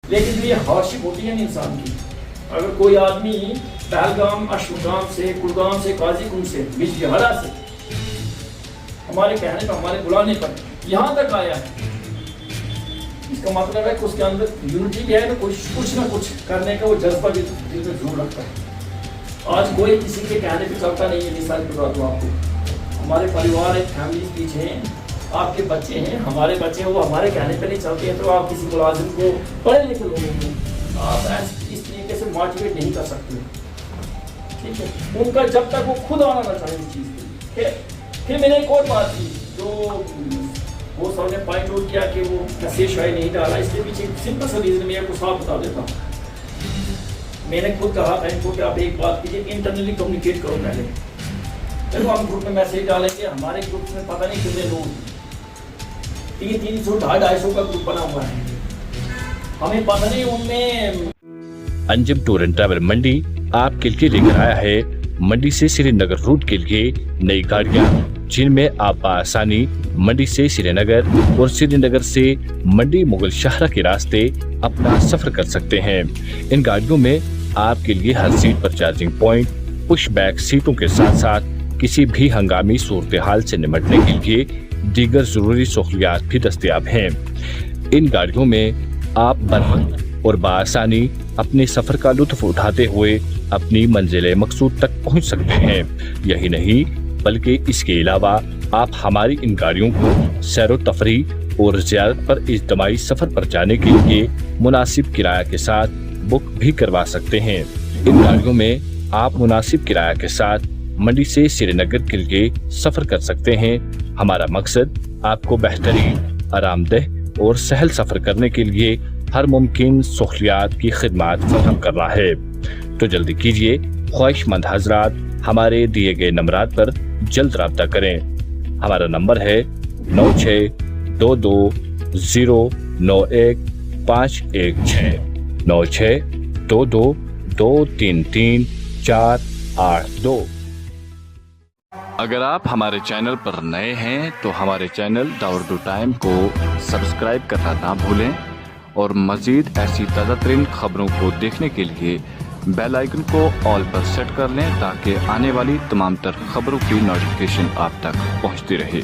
لیکن یہ ہارڈشپ ہوتی ہے نا انسان کی. اگر کوئی آدمی پہلگام اشمگام سے کلگام سے قاضی گنج سے بجبہارا سے ہمارے کہنے پر ہمارے بلانے پر یہاں تک آیا ہے، اس کا مطلب ہے کہ اس کے اندر یونٹی بھی ہے نا، کچھ نہ کچھ کرنے کا وہ جذبہ بھی دل میں ضرور رکھتا ہے. آج کوئی کسی کے کہنے پہ چلتا نہیں ہے. مثال کے طور پر آپ کو ہمارے پریوار ایک فیملی پیچھے ہیں، آپ کے بچے ہیں، ہمارے بچے ہیں، وہ ہمارے کہنے پہ نہیں چلتے ہیں، تو آپ کسی ملازم کو پڑھے لکھے لوگوں کو آپ اس طریقے سے موٹیویٹ نہیں کر سکتے. ٹھیک ہے، ان کا جب تک وہ خود آنا نہ چاہے اس چیز کے. پھر میں نے ایک اور بات کی جو وہ سب نے پوائنٹ آؤٹ کیا کہ وہ ایسے شاید نہیں ڈالا. اس کے پیچھے سمپل سا ریزن میں آپ کو صاف بتا دیتا ہوں. میں نے خود کہا تھا ان کو کہ آپ ایک بات کیجیے، انٹرنلی کمیونیکیٹ کرو پہلے. چلو ہم گروپ میں میسیج ڈالیں گے، ہمارے گروپ میں پتہ نہیں کتنے لوگ 300 250 کا گروپ بنا ہوا ہے، ہمیں پتہ نہیں ان میں. انجم ٹور اینڈ ٹریول منڈی آپ کے لیے لے کر آیا ہے منڈی سے سری نگر روٹ کے لیے نئی گاڑیاں، جن میں آپ بآسانی منڈی سے سری نگر اور سری نگر سے منڈی مغل شاہراہ کے راستے اپنا سفر کر سکتے ہیں. ان گاڑیوں میں آپ کے لیے ہر سیٹ پر چارجنگ پوائنٹ، پش بیک سیٹوں کے ساتھ ساتھ کسی بھی ہنگامی صورتحال سے نمٹنے کے لیے دیگر ضروری سہولیات بھی دستیاب ہیں. ان گاڑیوں میں آپ بروقت اور بآسانی اپنے سفر کا لطف اٹھاتے ہوئے اپنی منزل مقصود تک پہنچ سکتے ہیں. یہی نہیں بلکہ اس کے علاوہ آپ ہماری ان گاڑیوں کو سیر و تفریح اور زیارت پر اجتماعی سفر پر جانے کے لیے مناسب کرایہ کے ساتھ بک بھی کروا سکتے ہیں. ان گاڑیوں میں آپ مناسب کرایہ کے ساتھ منڈی سے سری نگر کے لیے سفر کر سکتے ہیں. ہمارا مقصد آپ کو بہترین، آرام دہ اور سہل سفر کرنے کے لیے ہر ممکن سہولیات کی خدمات فراہم کرنا ہے. تو جلدی کیجیے، خواہش مند حضرات ہمارے دیے گئے نمبرات پر جلد رابطہ کریں. ہمارا نمبر ہے 9622091516 9622233482. اگر آپ ہمارے چینل پر نئے ہیں تو ہمارے چینل داوردو ٹائم کو سبسکرائب کرنا نہ بھولیں، اور مزید ایسی تازہ ترین خبروں کو دیکھنے کے لیے بیل آئیکن کو آل پر سیٹ کر لیں تاکہ آنے والی تمام تر خبروں کی نوٹیفیکیشن آپ تک پہنچتی رہے.